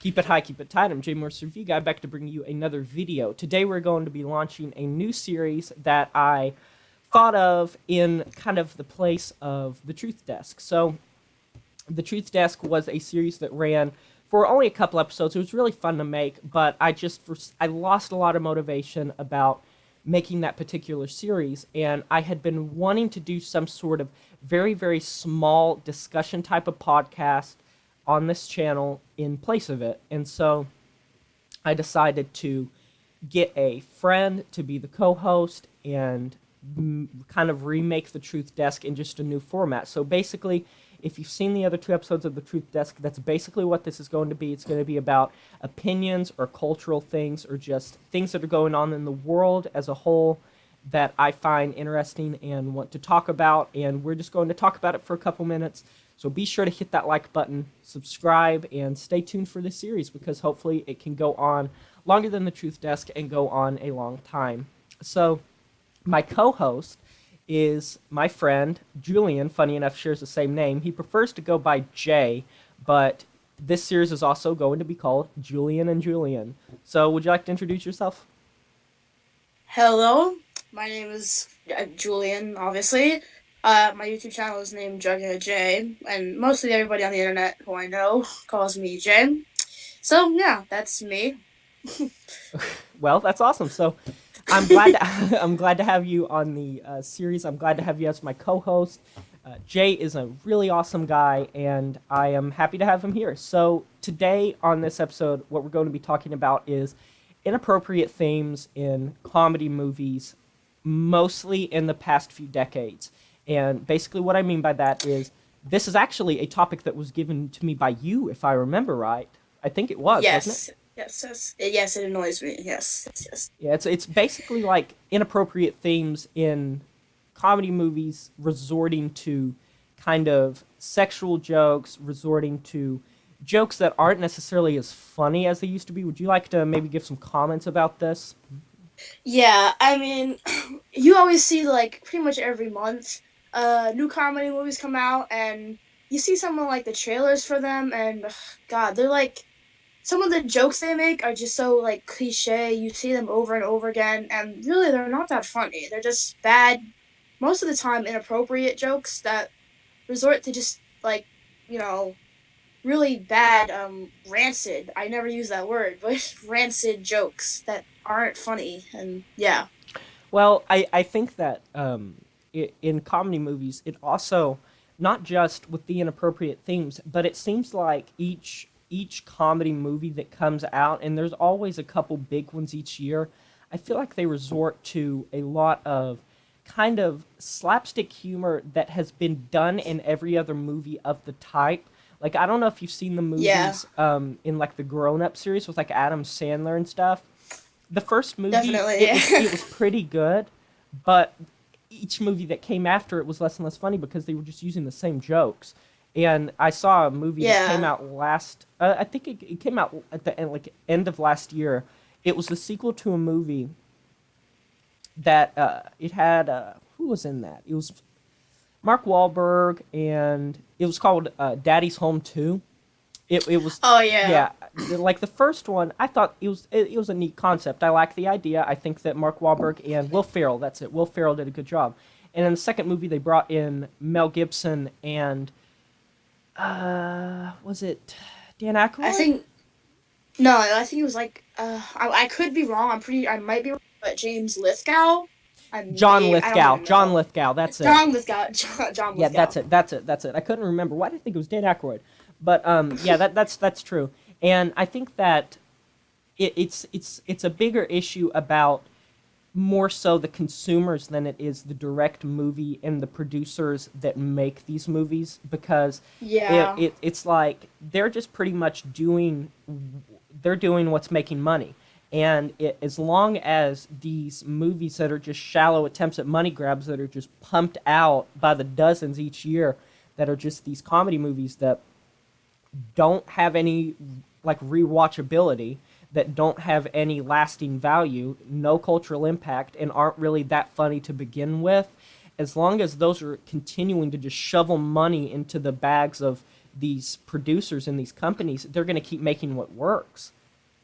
Keep it high, keep it tight. I'm Jay Mercer V Guy, back to bring you another video. Today we're going to be launching a new series that I thought of in kind of the place of the Truth Desk. So, the Truth Desk was a series that ran for only a couple episodes. It was really fun to make, but I lost a lot of motivation about making that particular series, and I had been wanting to do some sort of very, very small discussion type of podcast on this channel in place of it. And so I decided to get a friend to be the co-host and kind of remake the Truth Desk in just a new format. So basically, if you've seen the other two episodes of the Truth Desk, that's basically what this is going to be. It's going to be about opinions or cultural things or just things that are going on in the world as a whole that I find interesting and want to talk about. And we're just going to talk about it for a couple minutes. So be sure to hit that like button, subscribe, and stay tuned for this series because hopefully it can go on longer than the Truth Desk and go on a long time. So my co-host is my friend, Julian. Funny enough, shares the same name. He prefers to go by Jay, but this series is also going to be called Julian and Julian. So would you like to introduce yourself? Hello, my name is Julian, obviously. My YouTube channel is named Julian J, and mostly everybody on the internet who I know calls me Jay. So, yeah, that's me. Well, that's awesome. So I'm glad I'm glad to have you on the series. I'm glad to have you as my co-host. Jay is a really awesome guy, and I am happy to have him here. So today on this episode, what we're going to be talking about is inappropriate themes in comedy movies, mostly in the past few decades. And basically what I mean by that is this is actually a topic that was given to me by you, if I remember right. I think it was, wasn't it? Yes, it annoys me. Yes. Yeah, it's basically like inappropriate themes in comedy movies resorting to kind of sexual jokes, resorting to jokes that aren't necessarily as funny as they used to be. Would you like to maybe give some comments about this? Yeah, I mean, you always see, like, pretty much every month, new comedy movies come out, and you see some of, like, the trailers for them, and, God, they're, like, some of the jokes they make are just so, like, cliche. You see them over and over again, and really, they're not that funny. They're just bad, most of the time, inappropriate jokes that resort to just, like, you know, really bad, rancid, I never use that word, but rancid jokes that aren't funny, and yeah. Well, I think that in comedy movies, it also, not just with the inappropriate themes, but it seems like each comedy movie that comes out, and there's always a couple big ones each year, I feel like they resort to a lot of kind of slapstick humor that has been done in every other movie of the type. Like, I don't know if you've seen the Yeah, movies in, like, the Grown Up series with, like, Adam Sandler and stuff. The first movie, definitely, it yeah. was pretty good, but each movie that came after it was less and less funny because they were just using the same jokes. And I saw a movie that came Yeah. out I think it came out at the end, like, end of last year. It was the sequel to a movie that it had, who was in that? It was Mark Wahlberg, and it was called Daddy's Home 2. It was, Oh, yeah. yeah, like the first one. I thought it was a neat concept. I like the idea. I think that Mark Wahlberg and Will Ferrell, that's it. Will Ferrell did a good job. And in the second movie, they brought in Mel Gibson and was it Dan I Aykroyd? think, no, I think it was like, I could be wrong, I might be wrong, but James Lithgow? I don't even John know. Lithgow. That's it. John Lithgow, John Yeah, Lithgow. that's it. I couldn't remember. Why did I think it was Dan Aykroyd? But yeah, that's true. And I think that it's a bigger issue about more so the consumers than it is the direct movie and the producers that make these movies because Yeah, it's like they're just pretty much they're doing what's making money. And as long as these movies that are just shallow attempts at money grabs that are just pumped out by the dozens each year, that are just these comedy movies that don't have any like rewatchability, that don't have any lasting value, no cultural impact, and aren't really that funny to begin with, as long as those are continuing to just shovel money into the bags of these producers and these companies, they're going to keep making what works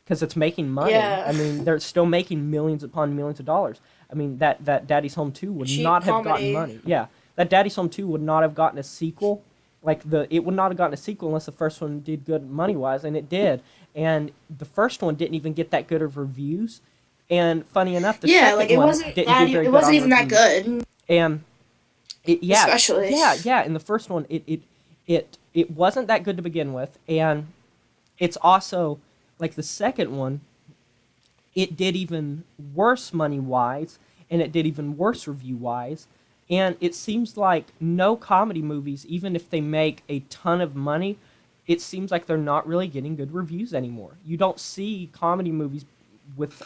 because it's making money. Yeah. I mean, they're still making millions upon millions of dollars. I mean, that Daddy's Home 2 would Cheap not have gotten comedy. money. Yeah, that Daddy's Home 2 would not have gotten a sequel. It would not have gotten a sequel unless the first one did good money-wise, and it did. And the first one didn't even get that good of reviews. And funny enough, the Yeah, second like it one wasn't didn't that do very it good wasn't on even that reviews. good. And yeah, Especially. yeah. In the first one, it wasn't that good to begin with, and it's also like the second one. It did even worse money-wise, and it did even worse review-wise. And it seems like no comedy movies, even if they make a ton of money, it seems like they're not really getting good reviews anymore. You don't see comedy movies with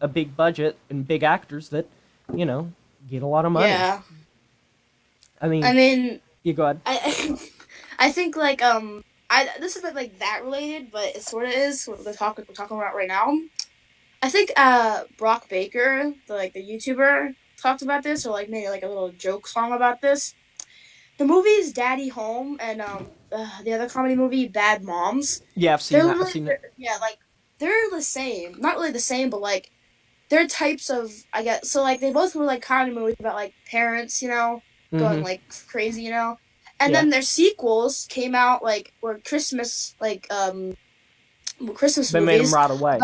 a big budget and big actors that, get a lot of money. Yeah. I mean, you go ahead. I think like this isn't like that related, but it sort of is what we're talking about right now. I think Brock Baker, the YouTuber, talked about this, or like maybe like a little joke song about this. The movies Daddy Home and the other comedy movie Bad Moms. Yeah, I've seen that. Yeah, like they're the same. Not really the same, but like they're types of, I guess. So like they both were like comedy movies about like parents, going like crazy, And then their sequels came out like were Christmas Christmas They movies. made them right away.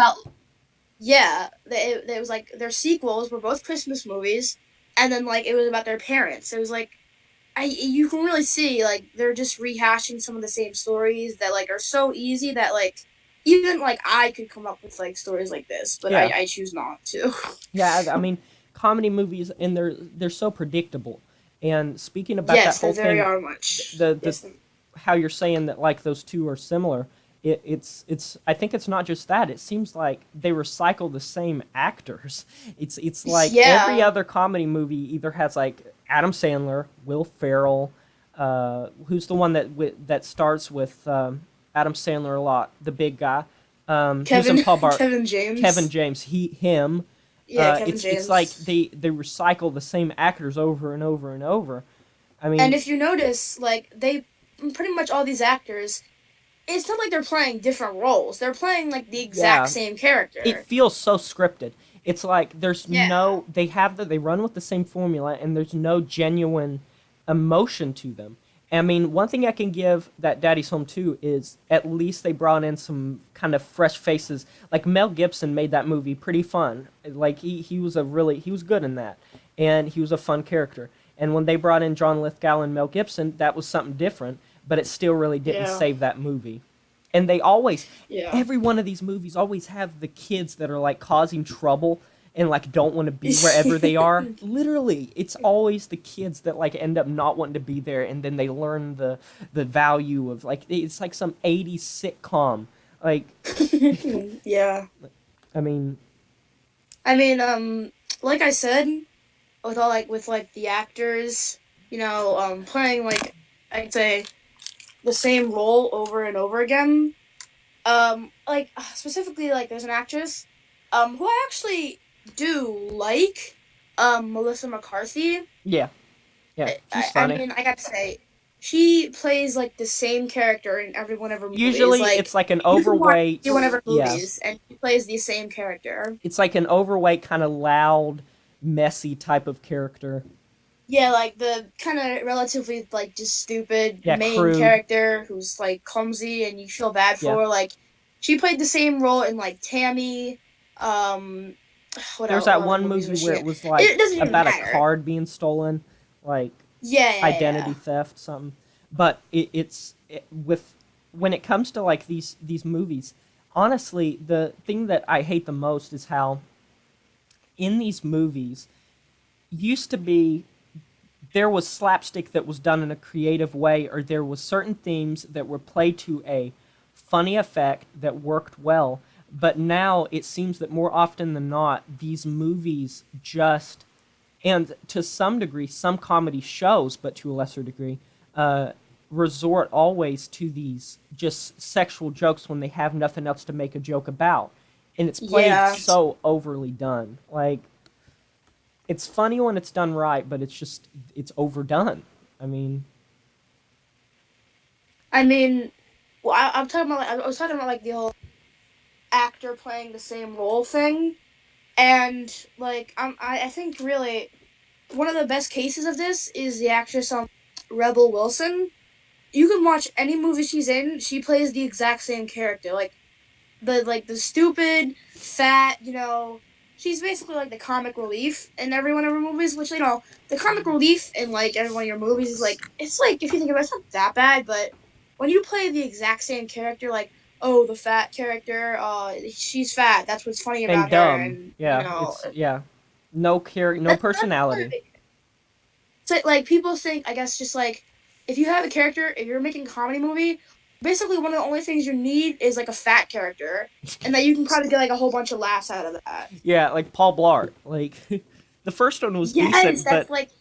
Yeah, it was like their sequels were both Christmas movies, and then like it was about their parents. It was like you can really see like they're just rehashing some of the same stories that like are so easy that like even like I could come up with like stories like this, but I choose not to. Yeah, I mean comedy movies, and they're so predictable. And speaking about that whole thing, are much. How you're saying that like those two are similar. It's I think it's not just that. It seems like they recycle the same actors. It's like every other comedy movie either has like Adam Sandler, Will Ferrell, who's the one that starts with Adam Sandler a lot, the big guy. Kevin James. Kevin James. Him. Yeah, Kevin James. It's like they recycle the same actors over and over and over. I mean, and if you notice, like they pretty much all these actors. It's not like they're playing different roles. They're playing like the exact same character. It feels so scripted. It's like there's they run with the same formula, and there's no genuine emotion to them. I mean, one thing I can give that Daddy's Home 2 is at least they brought in some kind of fresh faces. Like Mel Gibson made that movie pretty fun. Like he was good in that, and he was a fun character. And when they brought in John Lithgow and Mel Gibson, that was something different. But it still really didn't save that movie. And they always, every one of these movies always have the kids that are like causing trouble and like don't want to be wherever they are. Literally, it's always the kids that like end up not wanting to be there, and then they learn the value of like it's like some 80s sitcom. Like yeah. I mean like I said, with the actors, playing like I'd say the same role over and over again. Specifically, like there's an actress, who I actually do like, Melissa McCarthy. Yeah, she's funny. I mean, I gotta say, she plays like the same character in every one of her movies. Usually, it's like an overweight. You can watch one of her movies, and she plays the same character. It's like an overweight, kind of loud, messy type of character. Yeah, like the kind of relatively like just stupid main crude character who's like clumsy and you feel bad for. Like she played the same role in like Tammy. There's that one movie where it was like about a card being stolen, like identity theft, something. But when it comes to like these movies, honestly, the thing that I hate the most is how in these movies used to be. There was slapstick that was done in a creative way, or there was certain themes that were played to a funny effect that worked well. But now it seems that more often than not, these movies just, and to some degree, some comedy shows, but to a lesser degree, resort always to these just sexual jokes when they have nothing else to make a joke about. And it's played so overly done. Like, it's funny when it's done right, but it's overdone. I mean, Well, I'm talking about I was talking about like the whole actor playing the same role thing, and like I think really one of the best cases of this is the actress Rebel Wilson. You can watch any movie she's in; she plays the exact same character. Like the stupid, fat, she's basically like the comic relief in every one of her movies. Which the comic relief in like every one of your movies is like it's like if you think about it, it's not that bad, but when you play the exact same character, like the fat character, she's fat. That's what's funny And about her, dumb. and Yeah, no that's part of personality. it. So like people think, I guess, just like if you have a character, if you're making a comedy movie, basically one of the only things you need is like a fat character, and that you can probably get like a whole bunch of laughs out of that. Yeah, like Paul Blart. Like the first one was Yes, decent, that's but like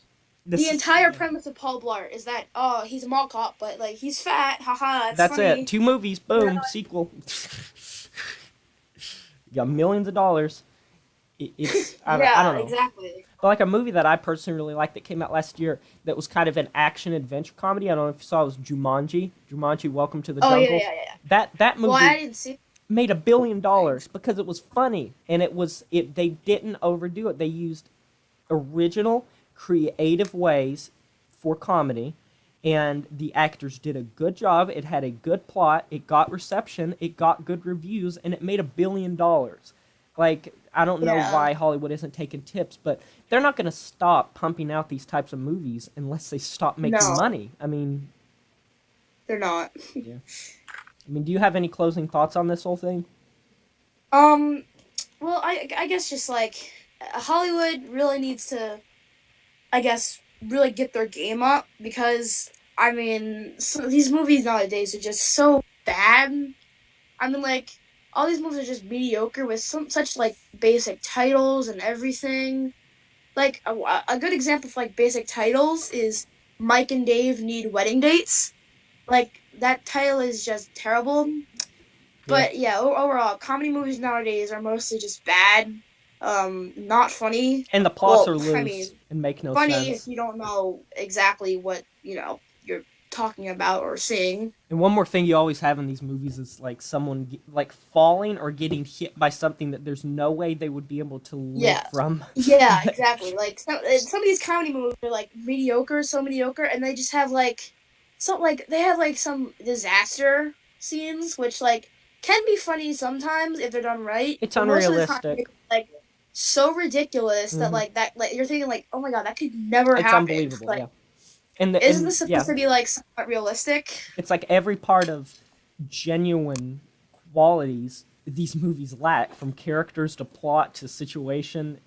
the this entire premise of Paul Blart is that he's a mall cop, but like he's fat, haha, it's that's it. funny. 2 movies, boom, sequel. You got millions of dollars. It's I Yeah, don't know. exactly. But like a movie that I personally really liked that came out last year that was kind of an action adventure comedy. I don't know if you saw it, was Jumanji. Jumanji: Welcome to the Oh yeah, Jungle. yeah, yeah. That Well, I movie didn't see made $1 billion things. because it was funny and they didn't overdo it. They used original, creative ways for comedy, and the actors did a good job. It had a good plot. It got reception. It got good reviews, and it made $1 billion. Like, I don't know Yeah, why Hollywood isn't taking tips, but they're not going to stop pumping out these types of movies unless they stop making no, money. I mean, they're not. yeah. I mean, do you have any closing thoughts on this whole thing? Um, well, I guess just like Hollywood really needs to, I guess, really get their game up because I mean, these movies nowadays are just so bad. I mean, like all these movies are just mediocre with such like basic titles and everything. Like a good example of like basic titles is Mike and Dave Need Wedding Dates. Like that title is just terrible. Yeah. But yeah, overall, comedy movies nowadays are mostly just bad. Not funny. And the plots Well, are I loose mean, and make no funny if sense. you don't know exactly what you're talking about or seeing. And one more thing you always have in these movies is like someone like falling or getting hit by something that there's no way they would be able to live Yeah, from. yeah, exactly. Like some of these comedy movies are like mediocre, so mediocre, and they just have like they have like some disaster scenes, which like can be funny sometimes if they're done right, It's but most of the time unrealistic. they're like so ridiculous that Hmm. like you're thinking like, oh my god, that could never It's happen. unbelievable. Like, Yeah. And the, isn't and this yeah, supposed to be like somewhat realistic? it's like every part of genuine qualities these movies lack, from characters to plot to situation.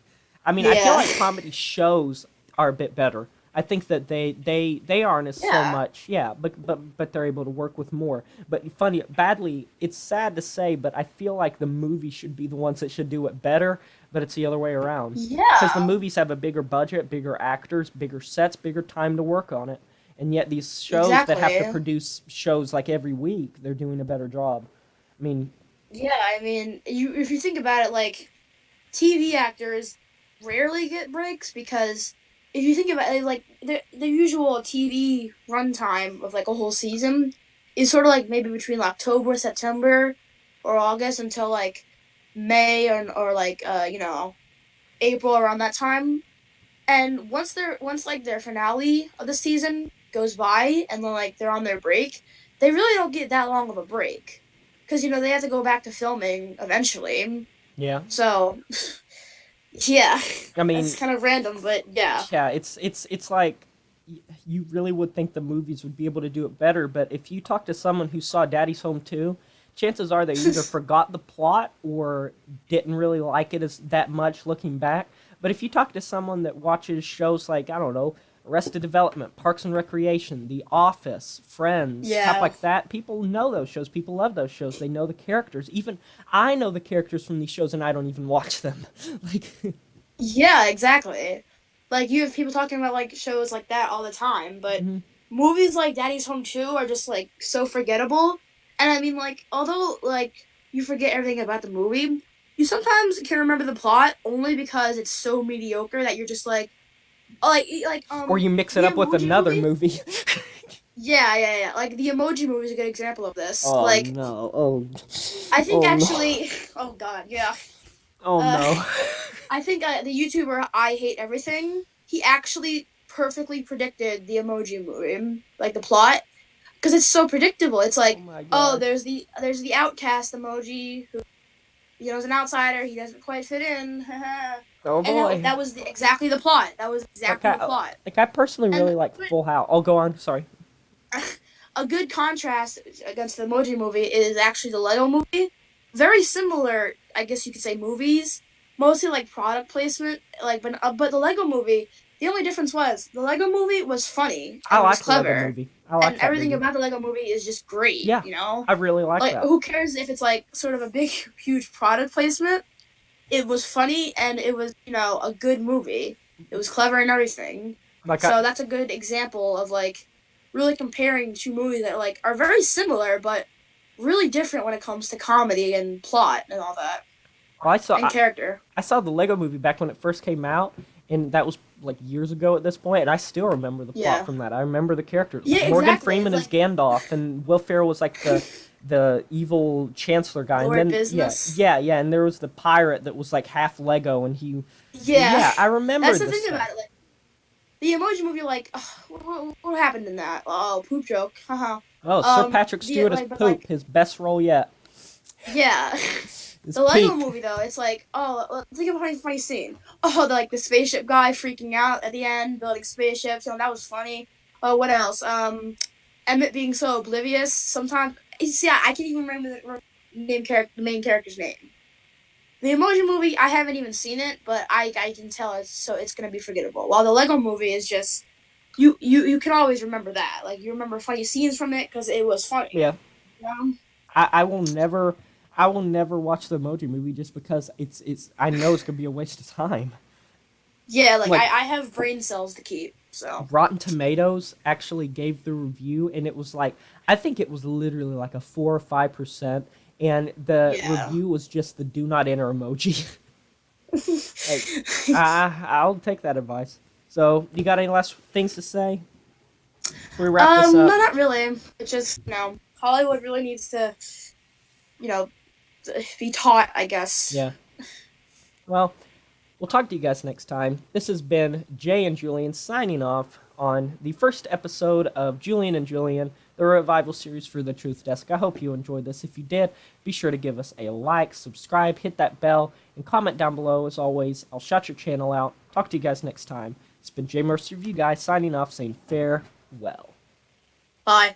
I mean, I feel Yeah, like comedy shows are a bit better. I think that they aren't as so yeah, much, yeah, but they're able to work with more. But funny, badly, it's sad to say, but I feel like the movie should be the ones that should do it better, but it's the other way around. Because the yeah, movies have a bigger budget, bigger actors, bigger sets, bigger time to work on it. And yet these shows that have to exactly. produce shows like every week, they're doing a better job. I mean, Yeah, I mean, you if you think about it, like TV actors rarely get breaks because if you think about it, like the usual TV runtime of like a whole season is sort of like maybe between October, September, or August until like May or like April around that time. And once like their finale of the season goes by and then like they're on their break, they really don't get that long of a break because they have to go back to filming eventually. yeah. So yeah, I that's mean, kind of random, but yeah. yeah, it's like you really would think the movies would be able to do it better, but if you talk to someone who saw Daddy's Home 2, chances are they either forgot the plot or didn't really like it as that much looking back. But if you talk to someone that watches shows like, I don't know, Arrested Development, Parks and Recreation, The Office, Friends, stuff Yeah. like that, people know those shows. People love those shows. They know the characters. Even I know the characters from these shows and I don't even watch them. Like, Yeah, exactly. Like you have people talking about like shows like that all the time, but mhm. movies like Daddy's Home 2 are just like so forgettable. And I mean like although like you forget everything about the movie, you sometimes can remember the plot only because it's so mediocre that you're just like oh, like Or you mix it the up with Emoji another Movie. movie. Yeah. Like the Emoji Movie is a good example of this. Oh Like no. Oh. I think Oh no. actually, oh god, yeah. Oh Uh, no. I think the YouTuber I Hate Everything, he actually perfectly predicted the Emoji Movie, like the plot, because it's so predictable. It's Oh like, my oh, gosh. there's the outcast emoji who is an outsider. He doesn't quite fit in, Oh and that boy. that was exactly the plot. That was Like exactly the I plot. like I personally And really like Full House. Oh, go on. Sorry. a good contrast against the Emoji Movie is actually the Lego Movie. Very similar, I guess you could say, movies. Mostly like product placement, like but the Lego Movie. The only difference was the Lego Movie was funny I and was like the Lego clever, Movie. I and like that everything movie. about the Lego Movie is just great. Yeah, I really like Like that. who cares if it's like sort of a big, huge product placement? It was funny and it was a good movie. It was clever and everything. Like I So that's a good example of like really comparing two movies that like are very similar but really different when it comes to comedy and plot and all that I saw and character. I saw the Lego Movie back when it first came out, and that was like years ago at this point, and I still remember the plot Yeah. from that. I remember the characters. Yeah, Morgan exactly. Freeman It's as like Gandalf, and Will Ferrell was like the evil chancellor guy, and Lord then yeah, Business. yeah, yeah, and there was the pirate that was like half Lego, and he, Yeah. yeah, I remember That's the this thing stuff. about it. Like the Emoji Movie, like, what happened in that? Oh, poop joke. Haha. Oh, Sir Patrick The Stewart as like, but like, Poop, his best role yet. yeah. His The Lego peak. Movie, though, it's like, oh, think of a funny scene. Oh, the spaceship guy freaking out at the end, building spaceships. That was funny. Oh, what else? Emmett being so oblivious. Sometimes, see, I can't even remember the main character's name. The Emoji Movie, I haven't even seen it, but I can tell it's gonna be forgettable. While the Lego Movie is just you can always remember that. Like you remember funny scenes from it because it was funny. Yeah, You know? I will never. I will never watch the Emoji Movie just because it's. I know it's gonna be a waste of time. Yeah, like Like I have brain cells to keep, so. Rotten Tomatoes actually gave the review, and it was like I think it was literally like a 4 or 5%, and the Yeah. review was just the "Do not enter" emoji. Like, I'll take that advice. So, you got any last things to say before we wrap this No, up? not really. It's just Hollywood really needs to, you know, be taught. I guess. Yeah. Well, we'll talk to you guys next time. This has been Jay and Julian signing off on the first episode of Julian and Julian, the revival series for the Truth Desk. I hope you enjoyed this. If you did, be sure to give us a like, subscribe, hit that bell, and comment down below. As always, I'll shout your channel out. Talk to you guys next time. It's been Jay Mercer Review Guy signing off, saying farewell. Bye.